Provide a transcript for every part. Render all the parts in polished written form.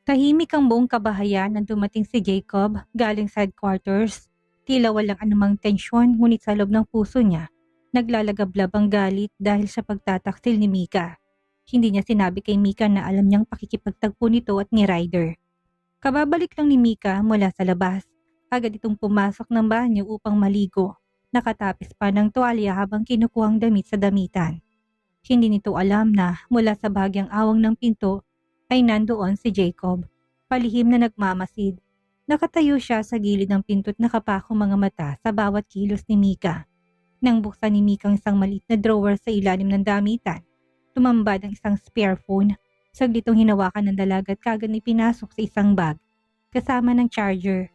Tahimik ang buong kabahayan nang dumating si Jacob galing sa headquarters. Tila walang anumang tensyon ngunit sa loob ng puso niya, naglalagablab ang galit dahil sa pagtataksil ni Mika. Hindi niya sinabi kay Mika na alam niyang pakikipagtagpo nito at ni Ryder. Kababalik lang ni Mika mula sa labas. Agad itong pumasok ng banyo upang maligo. Nakatapis pa ng tuwalya habang kinukuhang damit sa damitan. Hindi nito alam na mula sa bahagyang awang ng pinto ay nandoon si Jacob, palihim na nagmamasid. Nakatayo siya sa gilid ng pinto at nakapako mga mata sa bawat kilos ni Mika. Nang buksan ni Mika ang isang maliit na drawer sa ilalim ng damitan, tumambad ang isang spare phone. Saglitong hinawakan ng dalaga at kagad ipinasok sa isang bag, kasama ng charger.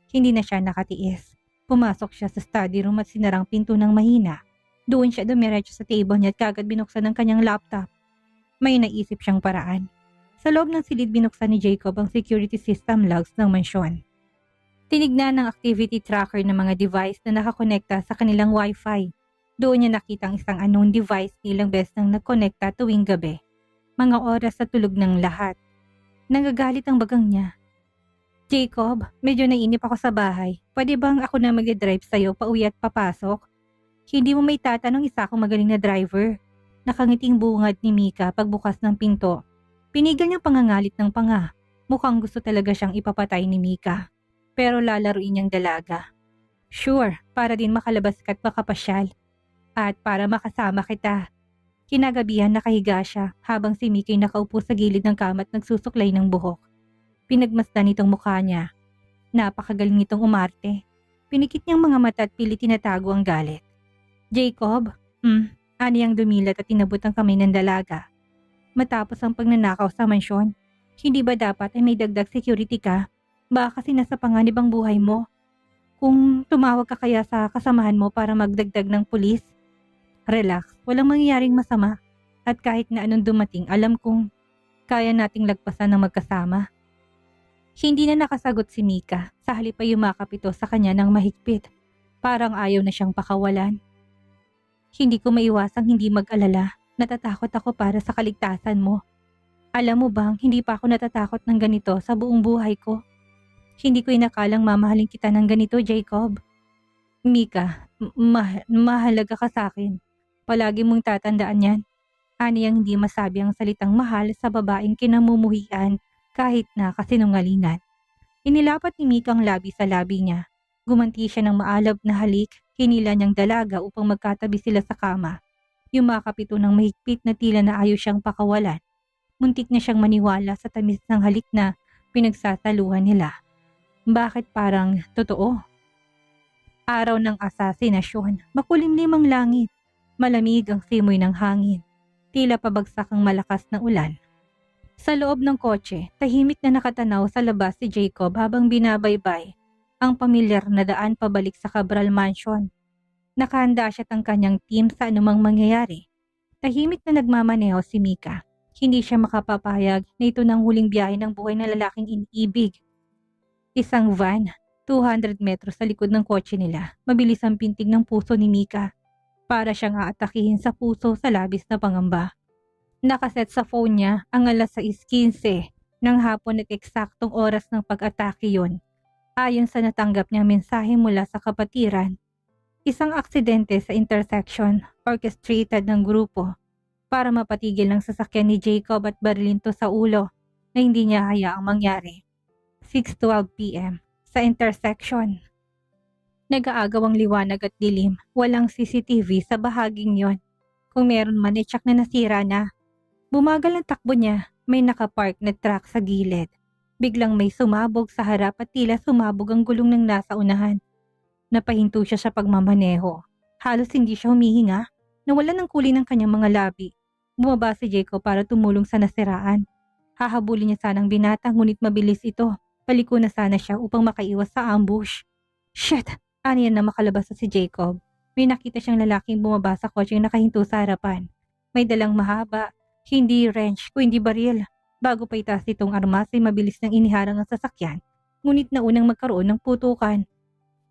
Hindi na siya nakatiis. Pumasok siya sa study room at sinarang pinto ng mahina. Doon siya dumiretso sa table niya at kagad binuksan ang kanyang laptop. May naisip siyang paraan. Sa loob ng silid binuksan ni Jacob ang security system logs ng mansyon. Tinignan ng activity tracker ng mga device na nakakonekta sa kanilang wifi. Doon niya nakita ang isang unknown device nilang beses nang nagkonekta tuwing gabi. Mga oras sa tulog ng lahat. Nagagalit ang bagang niya. Jacob, medyo nainip ako sa bahay. Pwede bang ako na mag-drive sa'yo pauwi at papasok? Hindi mo may tatanong isa akong magaling na driver. Nakangiting bungad ni Mika pagbukas ng pinto. Pinigil niyang pangangalit ng panga. Mukhang gusto talaga siyang ipapatay ni Mika. Pero lalaruin niyang dalaga. Sure, para din makalabas ka at makapasyal. At para makasama kita. Kinagabihan nakahiga siya habang si Mika ay nakaupo sa gilid ng kama at nagsusuklay ng buhok. Pinagmasdan nitong mukha niya. Napakagaling nitong umarte. Pinikit niyang mga mata at pilit tinatago ang galit. Jacob, ani ang dumilat at tinabot ang kamay ng dalaga. Matapos ang pagnanakaw sa mansyon, hindi ba dapat ay may dagdag security ka? Baka kasi nasa panganib ang buhay mo. Kung tumawag ka kaya sa kasamahan mo para magdagdag ng pulis? Relax, walang mangyayaring masama. At kahit na anong dumating, alam kong kaya nating lagpasan ng magkasama. Hindi na nakasagot si Mika. Sa halip ay yumakap ito sa kanya ng mahigpit. Parang ayaw na siyang pakawalan. Hindi ko maiwasang hindi mag-alala. Natatakot ako para sa kaligtasan mo. Alam mo bang hindi pa ako natatakot ng ganito sa buong buhay ko? Hindi ko inakalang mamahalin kita ng ganito, Jacob. Mika, mahalaga ka sa akin. Palagi mong tatandaan yan. Ani ang hindi masabi ang salitang mahal sa babaeng kinamumuhian kahit na kasinungalingan. Inilapat ni Mika ang labi sa labi niya. Gumanti siya ng maalab na halik, hinila niyang dalaga upang magkatabi sila sa kama. Yumakap ito ng mahigpit na tila na ayaw siyang pakawalan. Muntik na siyang maniwala sa tamis ng halik na pinagsasaluhan nila. Bakit parang totoo? Araw ng asasinasyon, makulimlim ang langit. Malamig ang simoy ng hangin. Tila pabagsak ang malakas na ulan. Sa loob ng kotse, tahimik na nakatanaw sa labas si Jacob habang binabaybay ang pamilyar na daan pabalik sa Cabral Mansion. Nakahanda siya ang kanyang team sa anumang mangyayari. Tahimik na nagmamaneho si Mika. Hindi siya makapapayag na ito ng huling biyahe ng buhay na lalaking iniibig. Isang van, 200 metros sa likod ng kotse nila. Mabilis ang pintig ng puso ni Mika. Para siyang aatakihin sa puso sa labis na pangamba. Nakaset sa phone niya ang alas 6:15 ng hapon at eksaktong oras ng pag-atake yon. Ayon sa natanggap niyang mensahe mula sa kapatiran, isang aksidente sa intersection orchestrated ng grupo para mapatigil ng sasakyan ni Jacob at barilin to sa ulo na hindi niya hayaang mangyari. 6:12 p.m. sa intersection. Nag-aagaw ang liwanag at dilim, walang CCTV sa bahaging yon. Kung meron man ay tsak na nasira na. Bumagal ang takbo niya, may nakapark na truck sa gilid. Biglang may sumabog sa harap at tila sumabog ang gulong ng nasa unahan. Napahinto siya sa pagmamaneho. Halos hindi siya humihinga, nawalan ng kulay ng kanyang mga labi. Bumaba si Jacob para tumulong sa nasiraan. Hahabulin niya sanang binata ngunit mabilis ito. Paliko na sana siya upang makaiwas sa ambush. Shit! Aniyan na makalabas na si Jacob. May nakita siyang lalaking bumaba sa kotseng nakahinto sa harapan. May dalang mahaba, hindi wrench, kundi baril. Bago pa itaas itong armas ay mabilis nang iniharang ang sasakyan. Ngunit naunang magkaroon ng putukan.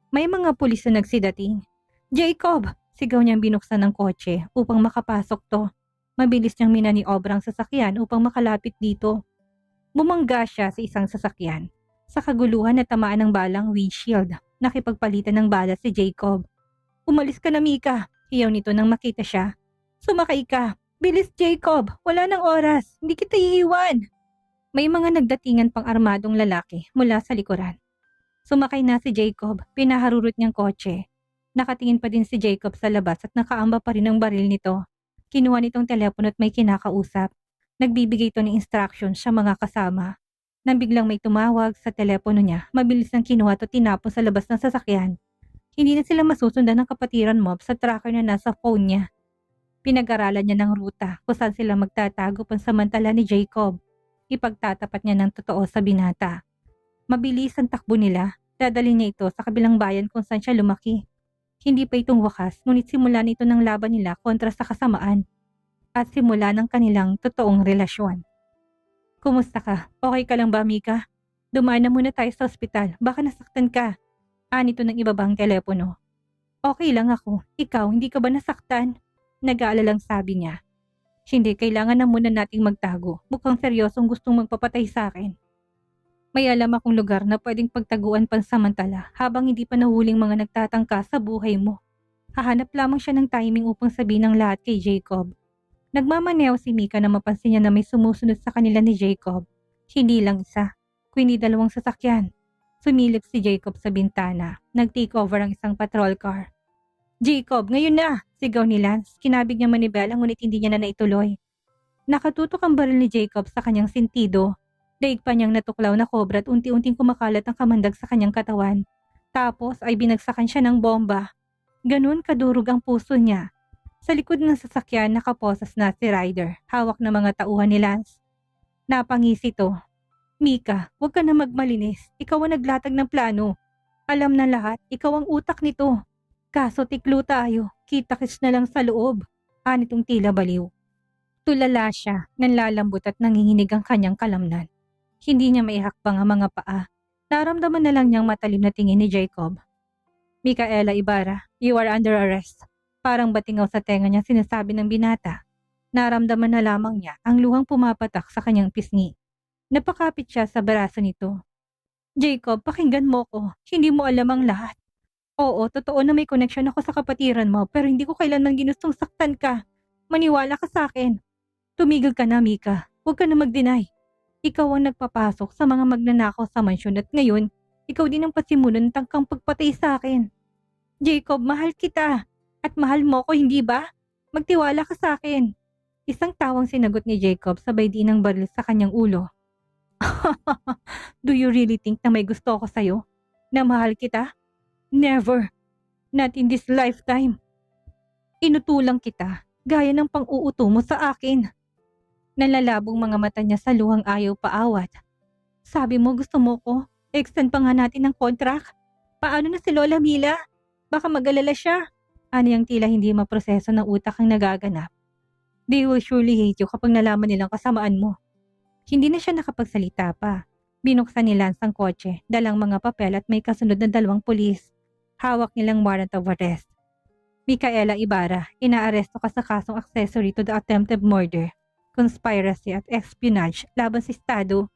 May mga pulis na nagsidating. Jacob! Sigaw niyang binuksan ng kotse upang makapasok to. Mabilis niyang minaniobra ang sasakyan upang makalapit dito. Bumangga siya sa isang sasakyan. Sa kaguluhan na tamaan ng balang windshield, nakipagpalitan ng bala si Jacob. "Umalis ka na, Mika," hiyaw nito nang makita siya. "Sumakay ka. Bilis, Jacob. Wala nang oras. Hindi kita iiwan." May mga nagdatingan pang armadong lalaki mula sa likuran. Sumakay na si Jacob, pinaharurot niyang kotse. Nakatingin pa din si Jacob sa labas at nakaamba pa rin ang baril nito. Kinuha nitong telepono at may kinakausap. Nagbibigay ito ng instructions sa mga kasama. Nang biglang may tumawag sa telepono niya, mabilis nang kinuha at tinapon sa labas ng sasakyan. Hindi na sila masusundan ng kapatiran mob sa tracker na nasa phone niya. Pinag-aralan niya ng ruta kung saan sila magtatago pansamantala ni Jacob. Ipagtatapat niya ng totoo sa binata. Mabilis ang takbo nila. Dadalhin niya ito sa kabilang bayan kung saan siya lumaki. Hindi pa itong wakas, ngunit simula nito ng laban nila kontra sa kasamaan. At simula ng kanilang totoong relasyon. "Kumusta ka? Okay ka lang ba, Mika? Dumaan na muna tayo sa ospital. Baka nasaktan ka." Anito ng ibabang telepono. "Okay lang ako. Ikaw, hindi ka ba nasaktan?" Nag-aalalang sabi niya. "Hindi, kailangan na muna nating magtago. Mukhang seryosong gustong magpapatay sa akin. May alam akong lugar na pwedeng pagtaguan pansamantala habang hindi pa nahuling mga nagtatangka sa buhay mo." Hahanap lamang siya ng timing upang sabihin ang lahat kay Jacob. Nagmamaneho si Mika na mapansin niya na may sumusunod sa kanila ni Jacob. Hindi lang isa, kundi dalawang sasakyan. Sumilip si Jacob sa bintana. Nag-take over ang isang patrol car. "Jacob, ngayon na!" sigaw ni Lance. Kinabig niya manibela ngunit hindi niya na naituloy. Nakatutok ang baril ni Jacob sa kanyang sentido. Daig pa niyang natuklaw na kobra at unti-unting kumakalat ang kamandag sa kanyang katawan. Tapos ay binagsakan siya ng bomba. Ganun kadurog ang puso niya. Sa likod ng sasakyan nakaposas na si Ryder, hawak na mga tauhan ni Lance. Napangisi to. "Mika, huwag ka na magmalinis. Ikaw ang naglatag ng plano. Alam na lahat, ikaw ang utak nito. Kaso tiklo tayo, kita-kits na lang sa loob." Anitong tila baliw. Tulala siya, nanlalambot at nanginginig ang kanyang kalamnan. Hindi niya maihakbang ang mga paa. Naramdaman na lang niyang matalim na tingin ni Jacob. "Micaela Ibarra, you are under arrest." Parang batingaw sa tenga niya sinasabi ng binata. Naramdaman na lamang niya ang luhang pumapatak sa kanyang pisngi. Napakapit siya sa braso nito. "Jacob, pakinggan mo ko. Hindi mo alam ang lahat. Oo, totoo na may koneksyon ako sa kapatiran mo pero hindi ko kailanman ginustong saktan ka. Maniwala ka sa akin." "Tumigil ka na, Mika. Huwag ka na mag-deny. Ikaw ang nagpapasok sa mga magnanakaw sa mansyon at ngayon, ikaw din ang pasimulan ng tangkang pagpatay sa akin. Jacob, mahal kita. At mahal mo ko, hindi ba? Magtiwala ka sa akin." Isang tawang sinagot ni Jacob sabay din ng baril sa kanyang ulo. "Do you really think na may gusto ako sa'yo? Na mahal kita? Never. Not in this lifetime. Inutulang kita, gaya ng pang-uuto mo sa akin." Nalalabong mga mata niya sa luhang ayaw paawat. "Sabi mo gusto mo ko? Extend pa nga natin ng contract. Paano na si Lola Mila? Baka mag-alala siya." Aniyang tila hindi maproseso ng utak ang nagaganap. "They will surely hate you kapag nalaman nilang kasamaan mo." Hindi na siya nakapagsalita pa. Binuksan ni Lance ang kotse, dalang mga papel at may kasunod na 2 pulis. Hawak nilang warrant of arrest. "Micaela Ibarra, inaaresto ka sa kasong accessory to the attempted murder, conspiracy at espionage laban sa Estado."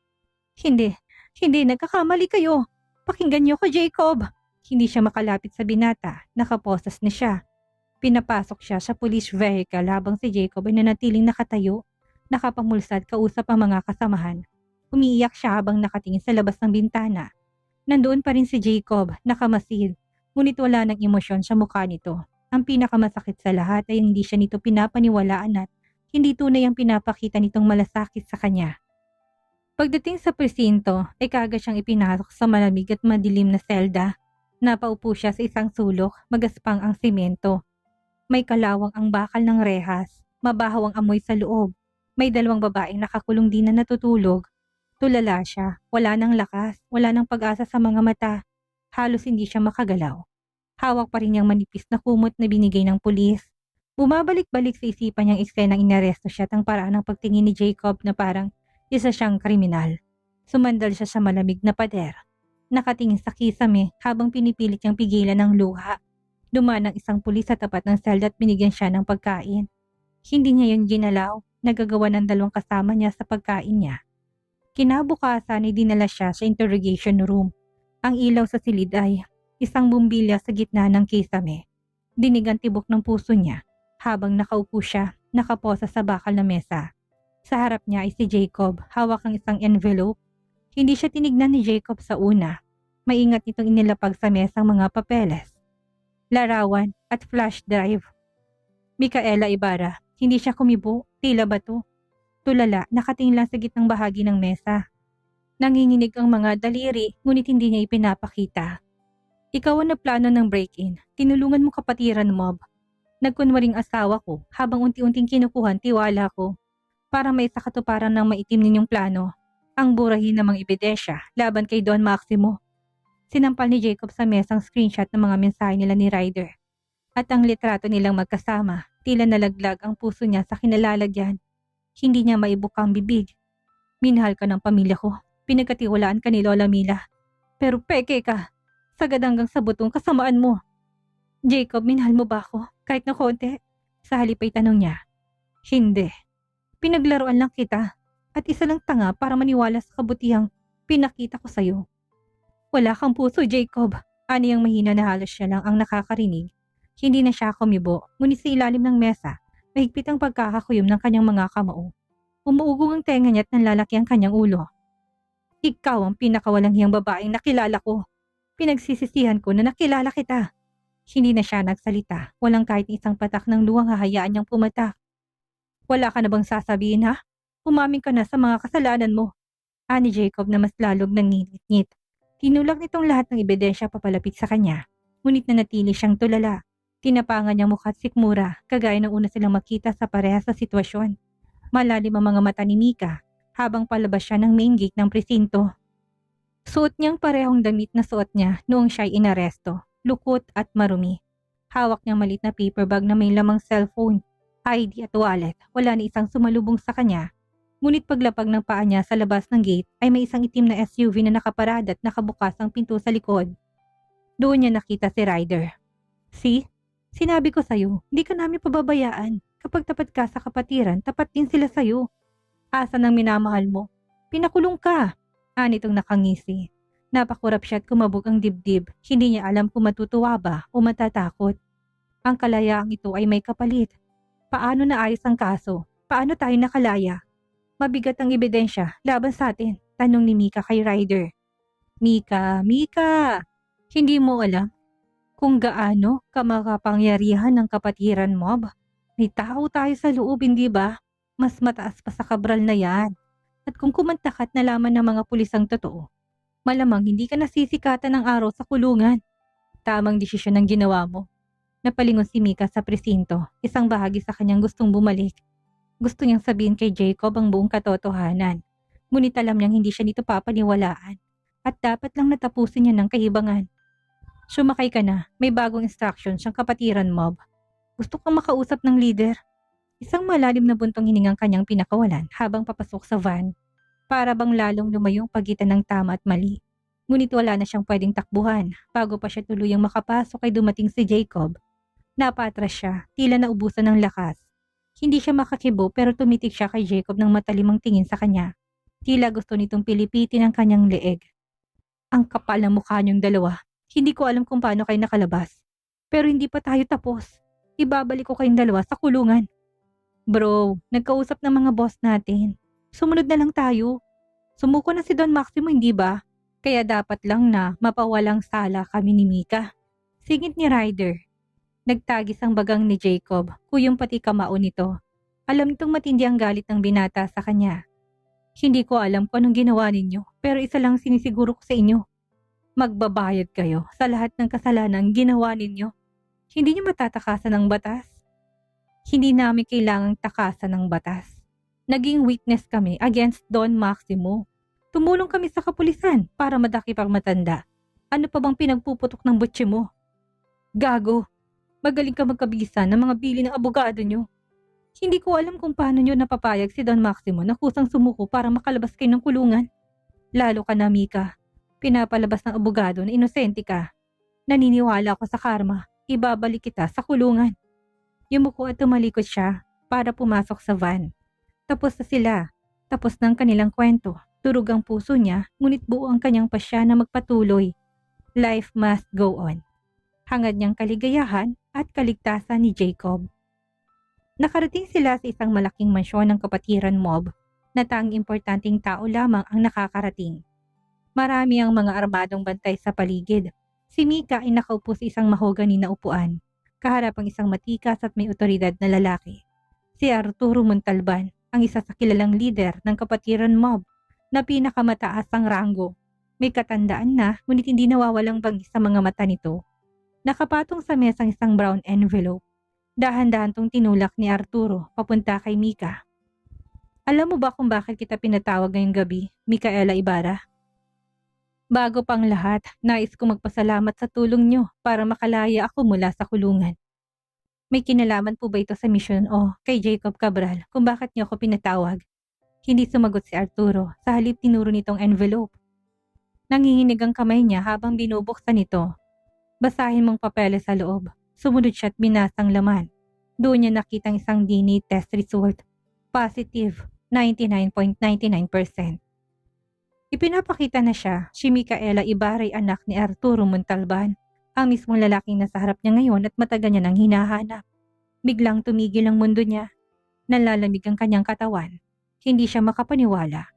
Hindi, nagkakamali kayo. Pakinggan niyo ko, Jacob." Hindi siya makalapit sa binata, nakaposas na siya. Pinapasok siya sa police vehicle habang si Jacob ay nanatiling nakatayo, nakapamulsad kausap ang mga kasamahan. Umiiyak siya habang nakatingin sa labas ng bintana. Nandoon pa rin si Jacob, nakamasid, ngunit wala ng emosyon sa mukha nito. Ang pinakamasakit sa lahat ay hindi siya nito pinapaniwalaan at hindi tunay ang pinapakita nitong malasakit sa kanya. Pagdating sa presinto ay kaagad siyang ipinasok sa malamig at madilim na selda. Napaupo siya sa isang sulok, magaspang ang simento. May kalawang ang bakal ng rehas, mabahaw ang amoy sa loob. May 2 babaeng nakakulong din na natutulog. Tulala siya, wala nang lakas, wala nang pag-asa sa mga mata. Halos hindi siya makagalaw. Hawak pa rin niyang manipis na kumot na binigay ng pulis. Bumabalik-balik sa isipan niyang eksenang inaresto siya at ang paraan ng pagtingin ni Jacob na parang isa siyang kriminal. Sumandal siya sa malamig na pader. Nakatingin sa kisame habang pinipilit niyang pigilan ng luha. Dumaan ang isang pulis sa tapat ng selda at binigyan siya ng pagkain. Hindi niya yun ginalaw, nagagawa ng 2 kasama niya sa pagkain niya. Kinabukasan ay dinala siya sa interrogation room. Ang ilaw sa silid ay isang bumbilya sa gitna ng kisame. Dinig ang tibok ng puso niya habang nakaupo siya, nakaposa sa bakal na mesa. Sa harap niya ay si Jacob, hawak ang isang envelope. Hindi siya tinignan ni Jacob sa una. Maingat nitong inilapag sa mesa ang mga papeles, larawan at flash drive. Micaela Ibarra, hindi siya kumibo, tila bato. Tulala, nakatingin lang sa gitnang bahagi ng mesa. Nanginginig ang mga daliri, ngunit hindi niya ipinapakita. Ikaw ang naplano ng break-in. Tinulungan mo kapatiran mob. Nagkunwaring asawa ko habang unti-unting kinukuhan tiwala ko. Para may sa katuparan ng maitim ninyong plano. Ang burahin namang ebidensya laban kay Don Maximo. Sinampal ni Jacob sa mesang screenshot ng mga mensahe nila ni Ryder. At ang litrato nilang magkasama, tila nalaglag ang puso niya sa kinalalagyan. Hindi niya maibukang bibig. Minahal ka ng pamilya ko. Pinagkatiwalaan ka ni Lola Mila. Pero peke ka. Sagad hanggang sa butong kasamaan mo. Jacob, minahal mo ba ako? Kahit na konti? Sa halip ay tanong niya. Hindi. Pinaglaruan lang kita. At isa lang tanga para maniwala sa kabutihang pinakita ko sa'yo. Wala kang puso, Jacob. Ani ang mahina na halos siya lang ang nakakarinig. Hindi na siya kumibo, ngunit sa ilalim ng mesa, mahigpit ang pagkakakuyom ng kanyang mga kamao. Umuugong ang tenga niya at nanlalaki ang kanyang ulo. Ikaw ang pinakawalang hiyang babaeng nakilala ko. Pinagsisisihan ko na nakilala kita. Hindi na siya nagsalita. Walang kahit isang patak ng luwang hahayaan niyang pumatak. Wala ka na bang sasabihin ha? Umamin ka na sa mga kasalanan mo. Ani Jacob na mas lalog ng ngit-ngit. Tinulak nitong lahat ng ebidensya papalapit sa kanya. Ngunit nanatili siyang tulala. Tinapangan niyang mukha at sikmura, kagaya ng una silang makita sa parehas sa sitwasyon. Malalim ang mga mata ni Mika habang palabas siya ng main gate ng presinto. Suot niyang parehong damit na suot niya noong siya'y inaresto, lukot at marumi. Hawak niyang maliit na paper bag na may lamang cellphone, ID at wallet. Wala na isang sumalubong sa kanya. Ngunit paglapag ng paa niya sa labas ng gate ay may isang itim na SUV na nakaparada at nakabukas ang pinto sa likod. Doon niya nakita si Ryder. See? Sinabi ko sa'yo, hindi ka namin pababayaan. Kapag tapat ka sa kapatiran, tapat din sila sa'yo. Asa ng minamahal mo? Pinakulong ka. Anitong nakangisi. Napakurap siya at kumabog ang dibdib. Hindi niya alam kung matutuwa ba o matatakot. Ang kalayaang ito ay may kapalit. Paano naayos ang kaso? Paano tayo nakalaya? Mabigat ang ebidensya laban sa atin, tanong ni Mika kay Ryder. Mika, hindi mo alam kung gaano ka makapangyarihan ng kapatiran mob. May tao tayo sa loob, hindi ba? Mas mataas pa sa kabral na yan. At kung kumantakat na laman ng mga pulis ang totoo, malamang hindi ka nasisikatan ng araw sa kulungan. Tamang desisyon ang ginawa mo. Napalingon si Mika sa presinto, isang bahagi sa kanyang gustong bumalik. Gusto niyang sabihin kay Jacob ang buong katotohanan. Ngunit alam niyang hindi siya nito papaniwalaan at dapat lang natapusin niya ng kahibangan. Sumakay ka na, may bagong instructions siyang kapatiran mob. Gusto kang makausap ng leader. Isang malalim na buntong hiningang kanyang pinakawalan habang papasok sa van. Para bang lalong lumayong pagitan ng tama at mali. Ngunit wala na siyang pwedeng takbuhan. Bago pa siya tuluyang makapasok ay dumating si Jacob. Napatras siya, tila naubusan ng lakas. Hindi siya makakibo pero tumitig siya kay Jacob ng matalimang tingin sa kanya. Tila gusto nitong pilipitin ang kanyang leeg. Ang kapal ng mukha niyong dalawa. Hindi ko alam kung paano kayo nakalabas. Pero hindi pa tayo tapos. Ibabalik ko kayong dalawa sa kulungan. Bro, nagkausap ng mga boss natin. Sumunod na lang tayo. Sumuko na si Don Maximo, hindi ba? Kaya dapat lang na mapawalang sala kami ni Mika. Singit ni Ryder. Nagtagis ang bagang ni Jacob, kuyong pati kamao nito. Alam nitong matindi ang galit ng binata sa kanya. Hindi ko alam kung anong ginawa ninyo, pero isa lang sinisiguro ko sa inyo. Magbabayad kayo sa lahat ng kasalanan ginawa ninyo. Hindi niyo matatakasan ng batas. Hindi namin kailangang takasan ng batas. Naging witness kami against Don Maximo. Tumulong kami sa kapulisan para madakip ang matanda. Ano pa bang pinagpuputok ng butsi mo? Gago, magaling ka magkabisa ng mga bili ng abogado nyo. Hindi ko alam kung paano nyo napapayag si Don Maximo na kusang sumuko para makalabas kayo ng kulungan. Lalo ka na, Mika. Pinapalabas ng abogado na inosente ka. Naniniwala ako sa karma. Ibabalik kita sa kulungan. Yumuko at tumalikod siya para pumasok sa van. Tapos na sila. Tapos ng kanilang kwento. Durog ang puso niya, ngunit buo ang kanyang pasya na magpatuloy. Life must go on. Hangad niyang kaligayahan at kaligtasan ni Jacob. Nakarating sila sa isang malaking mansyon ng kapatiran mob na tanging importanteng tao lamang ang nakakarating. Marami ang mga armadong bantay sa paligid. Si Mika ay nakaupo sa isang mahogani na upuan, kaharap ang isang matikas at may otoridad na lalaki. Si Arturo Montalban, ang isa sa kilalang lider ng kapatiran mob na pinakamataas ang ranggo. May katandaan na, ngunit hindi nawawalang bangis sa mga mata nito. Nakapatong sa mesang isang brown envelope. Dahan-dahan tong tinulak ni Arturo papunta kay Mika. Alam mo ba kung bakit kita pinatawag ngayong gabi, Micaela Ibarra? Bago pang lahat, nais ko magpasalamat sa tulong nyo para makalaya ako mula sa kulungan. May kinalaman po ba ito sa misyon o kay Jacob Cabral kung bakit niyo ako pinatawag? Hindi sumagot si Arturo, sa halip tinuro nitong envelope. Nanginginig ang kamay niya habang binubuksan ito. Basahin mong papeles sa loob. Sumunod siya at binasang laman. Doon niya nakitang isang DNA test result. Positive, 99.99%. Ipinapakita na siya, si Micaela Ibarra ay anak ni Arturo Montalban, ang mismong lalaking nasa harap niya ngayon at matagal niya nang hinahanap. Biglang tumigil ang mundo niya. Nalalamig ang kanyang katawan. Hindi siya makapaniwala.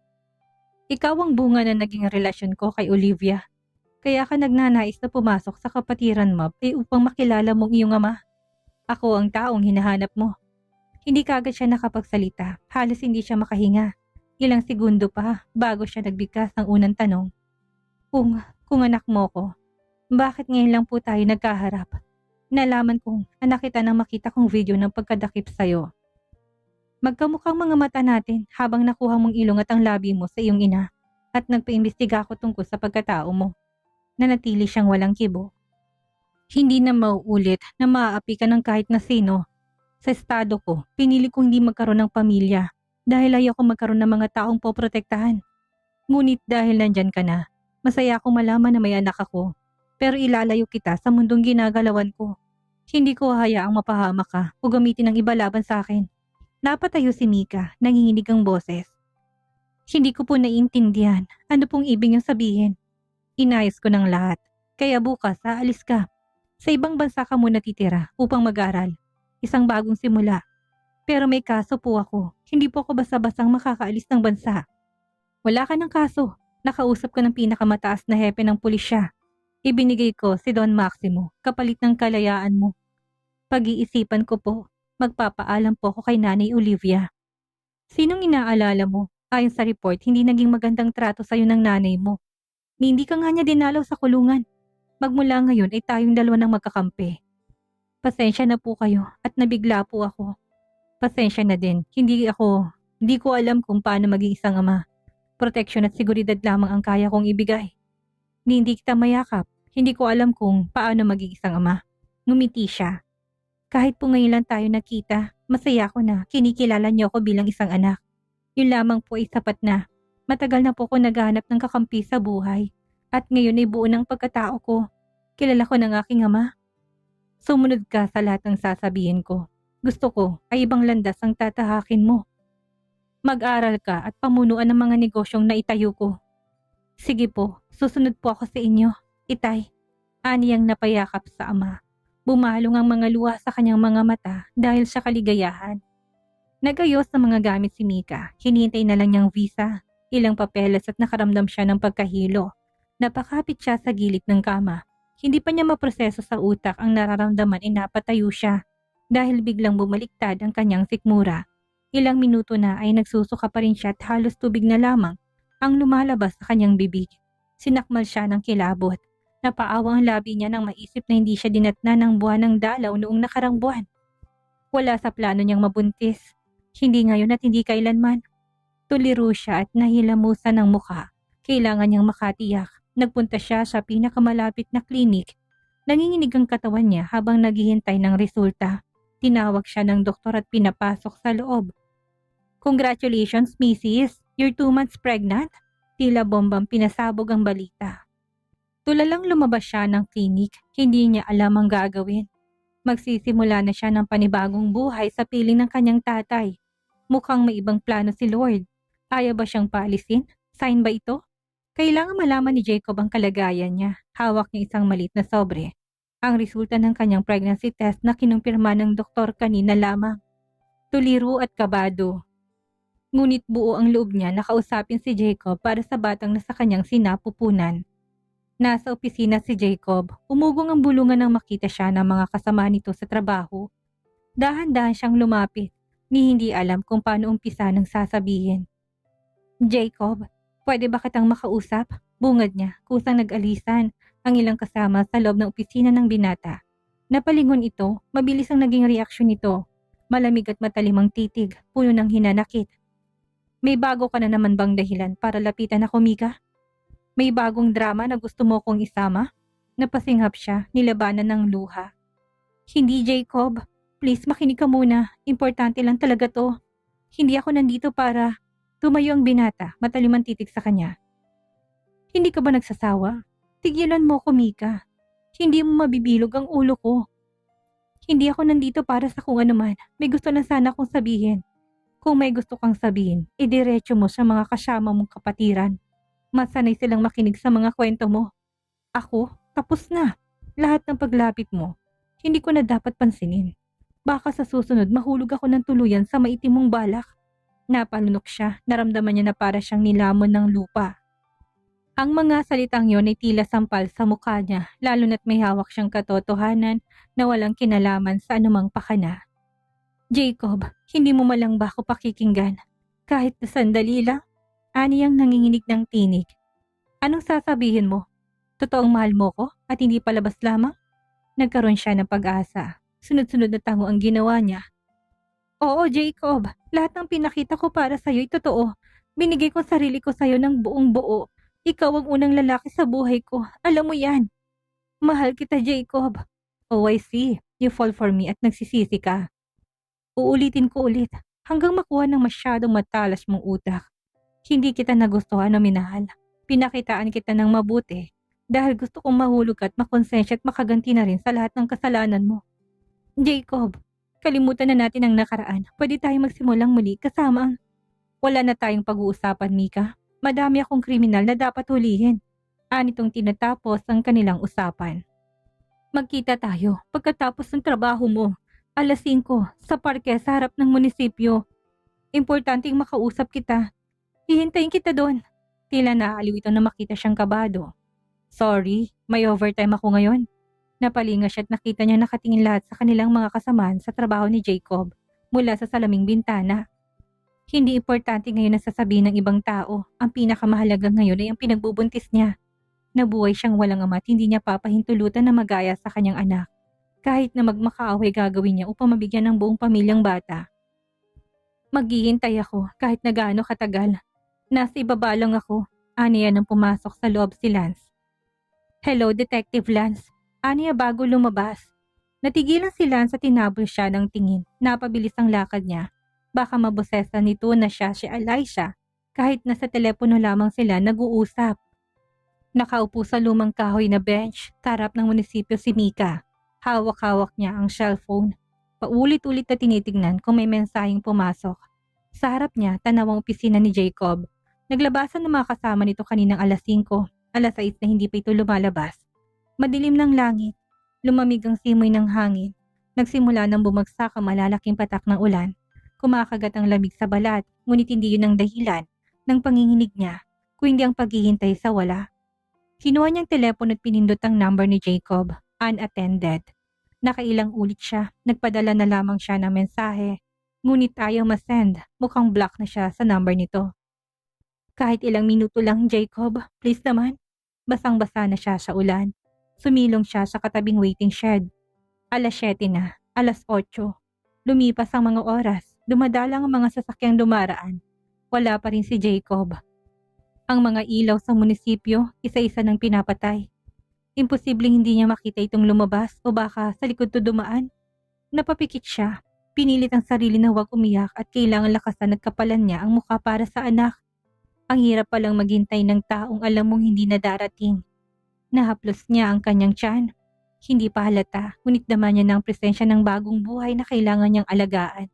Ikaw ang bunga na naging relasyon ko kay Olivia. Kaya ka nagnanais na pumasok sa kapatiran mob upang makilala mong iyong ama. Ako ang taong hinahanap mo. Hindi kaagad siya nakapagsalita. Halos hindi siya makahinga. Ilang segundo pa bago siya nagbigkas ng unang tanong. Kung anak mo ko, bakit ngayon lang po tayo nagkaharap? Nalaman kong anak kita nang makita kong video ng pagkadakip sa'yo. Magkamukhang mga mata natin habang nakuha mong ilong at ang labi mo sa iyong ina at nagpaimbestiga ako tungkol sa pagkatao mo. Nanatili siyang walang kibo. Hindi na mauulit na maaapi ka ng kahit na sino. Sa estado ko, pinili kong hindi magkaroon ng pamilya dahil ayaw ko magkaroon ng mga taong poprotektahan. Ngunit dahil nandyan ka na, masaya akong malaman na may anak ako. Pero ilalayo kita sa mundong ginagalawan ko. Hindi ko hayaang mapahamak ka o gamitin ng iba laban sa akin. Napatayo si Mika, nanginginig ang boses. Hindi ko po naiintindihan ano pong ibig niyong sabihin. Inayos ko ng lahat, kaya bukas aalis ka. Sa ibang bansa ka muna titira upang mag-aral. Isang bagong simula. Pero may kaso po ako. Hindi po ako basta-bastang makakaalis ng bansa. Wala ka ng kaso. Nakausap ko ng pinakamataas na hepe ng pulisya. Ibinigay ko si Don Maximo, kapalit ng kalayaan mo. Pag-iisipan ko po, magpapaalam po ako kay Nanay Olivia. Sinong inaalala mo? Ayon sa report, hindi naging magandang trato sa'yo ng nanay mo. Hindi ka nga niya dinalaw sa kulungan. Magmula ngayon ay tayong dalawa ng magkakampi. Pasensya na po kayo at nabigla po ako. Pasensya na din, hindi ko alam kung paano maging isang ama. Proteksyon at seguridad lamang ang kaya kong ibigay. Hindi kita mayakap, hindi ko alam kung paano maging isang ama. Ngumiti siya. Kahit po ngayon lang tayo nakita, masaya ako na kinikilala niyo ako bilang isang anak. Yun lamang po ay sapat na. Matagal na po ako naghahanap ng kakampi sa buhay. At ngayon ay buo ng pagkatao ko. Kilala ko ng aking ama. Sumunod ka sa lahat ng sasabihin ko. Gusto ko ay ibang landas ang tatahakin mo. Mag-aral ka at pamunuan ng mga negosyong naitayo ko. Sige po, susunod po ako sa inyo. Itay, aniyang napayakap sa ama. Bumalong ang mga luha sa kanyang mga mata dahil sa kaligayahan. Nagayos ng mga gamit si Mika. Hinihintay na lang niyang visa, ilang papeles at nakaramdam siya ng pagkahilo. Napakapit siya sa gilid ng kama. Hindi pa niya maproseso sa utak ang nararamdaman ay napatayo siya dahil biglang bumaliktad ang kanyang sikmura. Ilang minuto na ay nagsusuka pa rin siya at halos tubig na lamang ang lumalabas sa kanyang bibig. Sinakmal siya ng kilabot. Napaawa ang labi niya nang maisip na hindi siya dinatna ng buwan ng dalaw noong nakarang buwan. Wala sa plano niyang mabuntis. Hindi ngayon at hindi kailanman. Tuliro siya at nahilamusan ng mukha. Kailangan niyang makatiyak. Nagpunta siya sa pinakamalapit na klinik. Nanginginig ang katawan niya habang naghihintay ng resulta. Tinawag siya ng doktor at pinapasok sa loob. Congratulations, Mrs. You're 2 months pregnant? Tila bombang pinasabog ang balita. Tulalang lumabas siya ng klinik, hindi niya alam ang gagawin. Magsisimula na siya ng panibagong buhay sa piling ng kanyang tatay. Mukhang may ibang plano si Lord. Ayaw ba siyang paalisin? Sign ba ito? Kailangan malaman ni Jacob ang kalagayan niya. Hawak niya isang maliit na sobre. Ang resulta ng kanyang pregnancy test na kinumpirma ng doktor kanina lamang. Tuliro at kabado. Ngunit buo ang loob niya na kausapin si Jacob para sa batang na sa kanyang sinapupunan. Nasa opisina si Jacob, umugong ang bulungan nang makita siya ng mga kasama nito sa trabaho. Dahan-dahan siyang lumapit, ni hindi alam kung paano umpisa ng sasabihin. Jacob, pwede ba kitang makausap? Bungad niya, kusang nag-alisan ang ilang kasama sa loob ng opisina ng binata. Napalingon ito, mabilis ang naging reaksyon nito. Malamig at matalimang titig, puno ng hinanakit. May bago ka na naman bang dahilan para lapitan ako, Mika? May bagong drama na gusto mo kong isama? Napasinghap siya, nilabanan ng luha. Hindi, Jacob. Please, makinig ka muna. Importante lang talaga to. Hindi ako nandito para... Tumayo ang binata, matalimang titig sa kanya. Hindi ka ba nagsasawa? Tigilan mo ko, Mika. Hindi mo mabibilog ang ulo ko. Hindi ako nandito para sa kung ano man. May gusto na sana akong sabihin. Kung may gusto kang sabihin, idiretso mo sa mga kasama mong kapatiran. Masanay silang makinig sa mga kwento mo. Ako, tapos na. Lahat ng paglapit mo, hindi ko na dapat pansinin. Baka sa susunod mahulog ako ng tuluyan sa maitim mong balak. Napalunok siya, naramdaman niya na para siyang nilamon ng lupa. Ang mga salitang yon ay tila sampal sa mukha niya, lalo na't may hawak siyang katotohanan na walang kinalaman sa anumang pakana. Jacob, hindi mo malang ba ako pakikinggan? Kahit na sandali lang? Ani ang nanginginig ng tinig. Anong sasabihin mo? Totoong mahal mo ko at hindi palabas lamang? Nagkaroon siya ng pag-asa. Sunod-sunod na tango ang ginawa niya. Oo, Jacob. Lahat ng pinakita ko para sa'yo ay totoo. Binigay ko sarili ko sa'yo ng buong buo. Ikaw ang unang lalaki sa buhay ko. Alam mo yan. Mahal kita, Jacob. Oh, I see. You fall for me at nagsisisi ka. Uulitin ko ulit hanggang makuha ng masyadong matalas mong utak. Hindi kita nagustuhan o minahal. Pinakitaan kita ng mabuti dahil gusto kong mahulog at makonsensya at makaganti na rin sa lahat ng kasalanan mo. Jacob, kalimutan na natin ang nakaraan. Pwede tayong magsimulang muli kasama ang... Wala na tayong pag-uusapan, Mika. Madami akong kriminal na dapat hulihin. Anitong tinatapos ang kanilang usapan. Magkita tayo pagkatapos ng trabaho mo. 5:00 sa parke sa harap ng munisipyo. Importanteng makausap kita. Hihintayin kita doon. Tila naaaliw ito na makita siyang kabado. Sorry, may overtime ako ngayon. Napalinga siya at nakita niya nakatingin lahat sa kanilang mga kasamaan sa trabaho ni Jacob mula sa salaming bintana. Hindi importante ngayon ang sasabihin ng ibang tao. Ang pinakamahalaga ngayon ay ang pinagbubuntis niya. Nabuhay siyang walang ama at hindi niya papahintulutan na magaya sa kanyang anak. Kahit na magmakaaway gagawin niya upang mabigyan ng buong pamilyang bata. Maghihintay ako kahit na gaano katagal. Nasa ibaba lang ako. Aniya nang pumasok sa loob si Lance. Hello, Detective Lance. Aniya bago lumabas. Natigilan si Lance at tinabol siya ng tingin. Napabilis ang lakad niya. Baka mabosesan nito na siya si Alyssa kahit nasa telepono lamang sila nag-uusap. Nakaupo sa lumang kahoy na bench, tarap ng munisipyo si Mika. Hawak-hawak niya ang cellphone. Paulit-ulit na tinitignan kung may mensaheng pumasok. Sa harap niya, tanaw ang opisina ni Jacob. Naglabasan ng mga kasama nito kaninang 5:00, 6:00 na hindi pa ito lumalabas. Madilim ng langit, lumamig ang simoy ng hangin. Nagsimula nang bumagsak ang malalaking patak ng ulan. Kumakagat ang lamig sa balat, ngunit hindi yun ang dahilan ng panginginig niya, kundi ang paghihintay sa wala. Kinuha niyang telepono at pinindot ang number ni Jacob, unattended. Nakailang ulit siya, nagpadala na lamang siya ng mensahe, ngunit ayaw masend, mukhang block na siya sa number nito. Kahit ilang minuto lang, Jacob, please naman. Basang-basa na siya sa ulan. Sumilong siya sa katabing waiting shed. 7:00 na, 8:00. Lumipas ang mga oras, dumadalang ang mga sasakyang dumaraan. Wala pa rin si Jacob. Ang mga ilaw sa munisipyo, isa-isa nang pinapatay. Imposibleng hindi niya makita itong lumabas o baka sa likod to dumaan. Napapikit siya. Pinilit ang sarili na huwag umiyak at kailangan lakasan at kapalan niya ang mukha para sa anak. Ang hirap palang maghintay ng taong alam mong hindi na darating. Nahaplos niya ang kanyang tiyan. Hindi pa halata, ngunit daman niya ng presensya ng bagong buhay na kailangan niyang alagaan.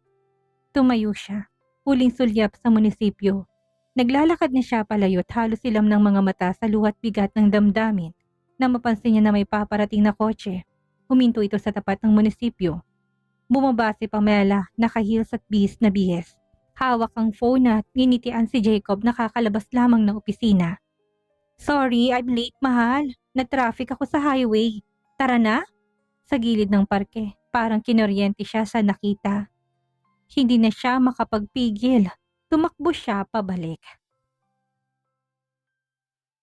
Tumayo siya, huling sulyap sa munisipyo. Naglalakad na siya palayo't halos silam ng mga mata sa luhat bigat ng damdamin na mapansin niya na may paparating na kotse. Huminto ito sa tapat ng munisipyo. Bumaba si Pamela, naka-heels at bihis na bihis. Hawak ang phone at nginitian si Jacob na kakalabas lamang ng opisina. Sorry, I'm late, mahal. Na-traffic ako sa highway. Tara na? Sa gilid ng parke, parang kinoryente siya sa nakita. Hindi na siya makapagpigil. Tumakbo siya pabalik.